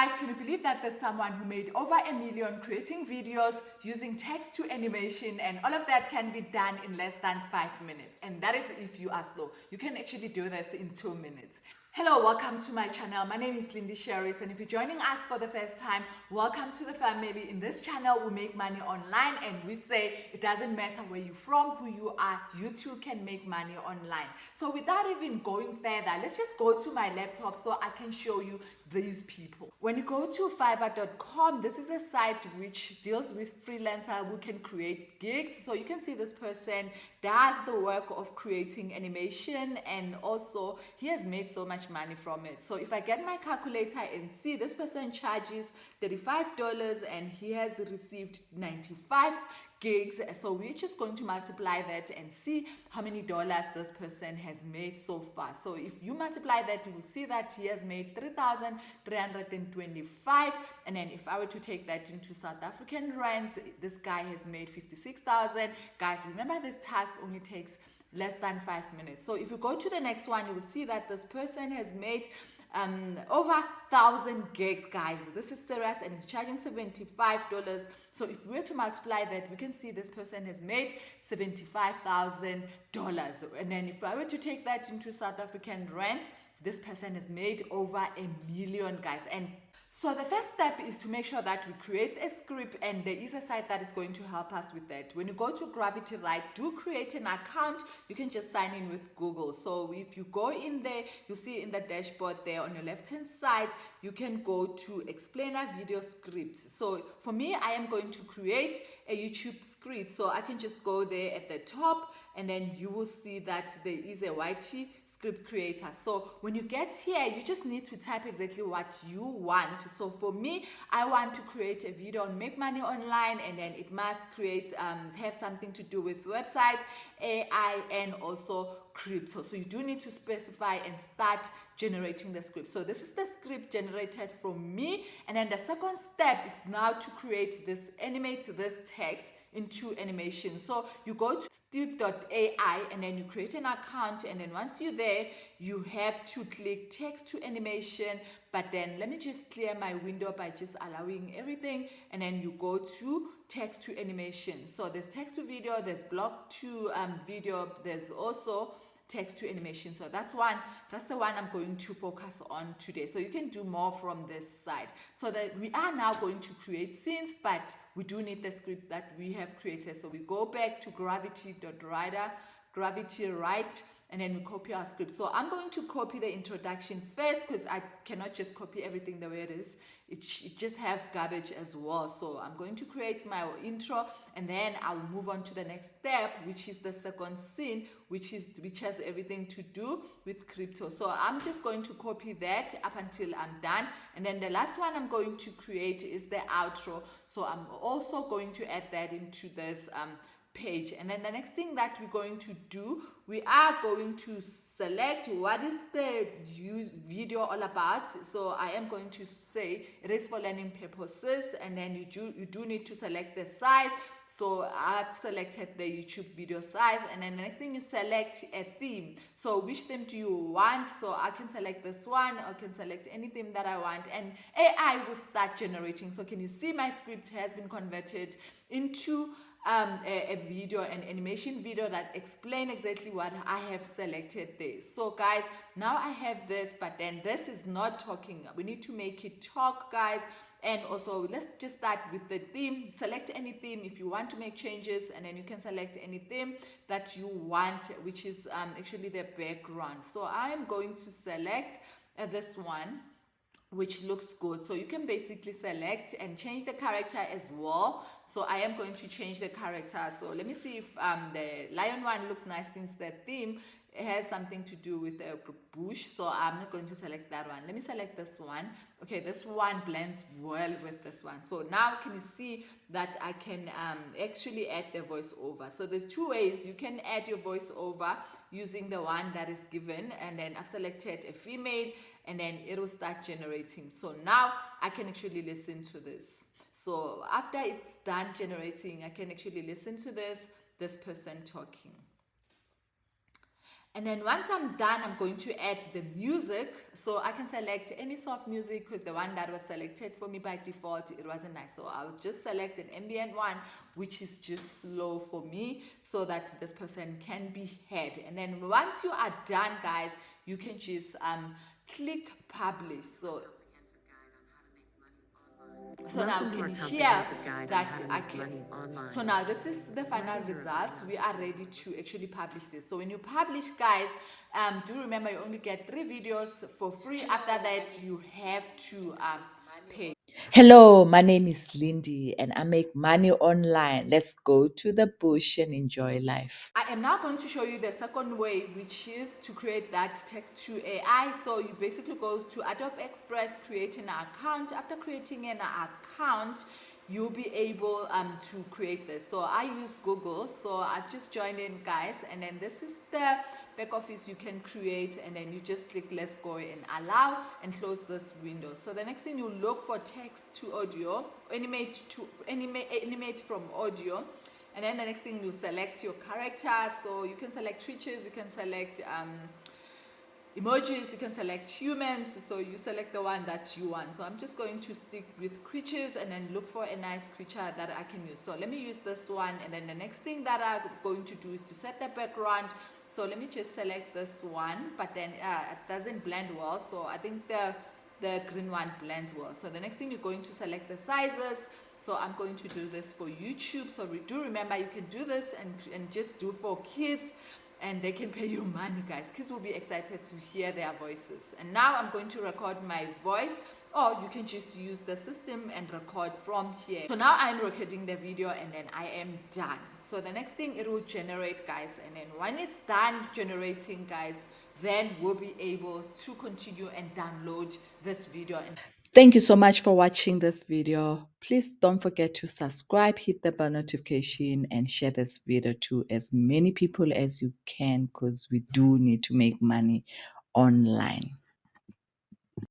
Guys, can you believe that there's someone who made over 1 million creating videos using text to animation, and all of that can be done in less than 5 minutes? And that is if you are slow. You can actually do this in 2 minutes. Hello, welcome to my channel. My name is lindyshirries, and if you're joining us for the first time, welcome to the family. In this channel, we make money online, and we say it doesn't matter where you're from, who you are, you too can make money online. So without even going further, let's just go to my laptop so I can show you these people. When you go to fiverr.com, this is a site which deals with freelancers who can create gigs. So you can see this person does the work of creating animation, and also he has made so much money from it. So if I get my calculator and see this person charges $35 and he has received 95 gigs, so we're just going to multiply that and see how many dollars this person has made so far. So if you multiply that, you will see that he has made 3,325, and then if I were to take that into South African rands, this guy has made 56,000. Guys, remember this task only takes less than 5 minutes. So if you go to the next one, you will see that this person has made over 1,000 gigs, guys. This is serious, and it's charging $75. So if we were to multiply that, we can see this person has made $75,000. And then if I were to take that into South African rands, this person has made over 1 million, guys. And so the first step is to make sure that we create a script, and there is a site that is going to help us with that. When you go to Gravity Right, do create an account. You can just sign in with Google. So if you go in there, you'll see in the dashboard there on your left hand side, you can go to explainer video script. So for me, I am going to create a YouTube script. So I can just go there at the top, and then you will see that there is a YT script creator. So when you get here, you just need to type exactly what you want. So for me, I want to create a video on make money online, and then it must create have something to do with websites, AI, and also crypto. So you do need to specify and start generating the script. So this is the script generated from me, and then the second step is now to create this, animate this text into animation. So you go to steve.ai, and then you create an account, and then once you're there, you have to click text to animation. But then let me just clear my window by just allowing everything, and then you go to text to animation. So there's text to video, there's block to video, there's also text to animation. So that's the one I'm going to focus on today. So you can do more from this side. So that we are now going to create scenes, but we do need the script that we have created. So we go back to gravity right, and then we copy our script. So I'm going to copy the introduction first, because I cannot just copy everything the way it is. It just have garbage as well. So I'm going to create my intro, and then I'll move on to the next step, which is the second scene, which has everything to do with crypto. So I'm just going to copy that up until I'm done, and then the last one I'm going to create is the outro. So I'm also going to add that into this page. And then the next thing that we're going to do, we are going to select what is the video all about. So I am going to say it is for learning purposes, and then you do need to select the size. So I've selected the YouTube video size, and then the next thing, you select a theme. So which theme do you want? So I can select this one, I can select any theme that I want, and AI will start generating. So can you see my script has been converted into a video, an animation video that explain exactly what I have selected there. So guys, now I have this, but then this is not talking. We need to make it talk, guys. And also, let's just start with the theme. Select any theme if you want to make changes, and then you can select any theme that you want, which is actually the background. So I am going to select this one, which looks good. So you can basically select and change the character as well. So I am going to change the character. So let me see if the lion one looks nice, since the theme has something to do with a bush. So I'm not going to select that one. Let me select this one. Okay, this one blends well with this one. So now can you see that I can actually add the voiceover? So there's two ways you can add your voiceover using the one that is given, and then I've selected a female, and then it will start generating. So now I can actually listen to this. So after it's done generating, I can actually listen to this person talking. And then once I'm done, I'm going to add the music. So I can select any soft music because the one that was selected for me by default, it wasn't nice. So I'll just select an ambient one, which is just slow for me so that this person can be heard. And then once you are done, guys, you can just click publish. So now you can hear that I can. So now this is the final results. We are ready to actually publish this. So when you publish, guys, do remember you only get 3 videos for free. After that, you have to pay. Hello, my name is Lindy and I make money online. Let's go to the bush and enjoy life. I am now going to show you the second way, which is to create that text to AI. So you basically go to Adobe Express, create an account. After creating an account, you'll be able to create this. So I use Google, so I've just joined in, guys, and then this is the back office you can create, and then you just click let's go and allow and close this window. So the next thing, you look for text to audio, animate from audio. And then the next thing, you select your character. So you can select creatures, you can select emojis, you can select humans. So you select the one that you want. So I'm just going to stick with creatures and then look for a nice creature that I can use. So let me use this one. And then the next thing that I'm going to do is to set the background. So let me just select this one, but then it doesn't blend well. So I think the green one blends well. So the next thing, you're going to select the sizes. So I'm going to do this for YouTube. So do remember, you can do this and just do for kids, and they can pay you money, guys. Kids will be excited to hear their voices. And now I'm going to record my voice, or you can just use the system and record from here. So now I'm recording the video and then I am done. So the next thing, it will generate, guys. And then when it's done generating, guys, then we'll be able to continue and download this video. Thank you so much for watching this video. Please don't forget to subscribe, hit the bell notification, and share this video to as many people as you can, because we do need to make money online.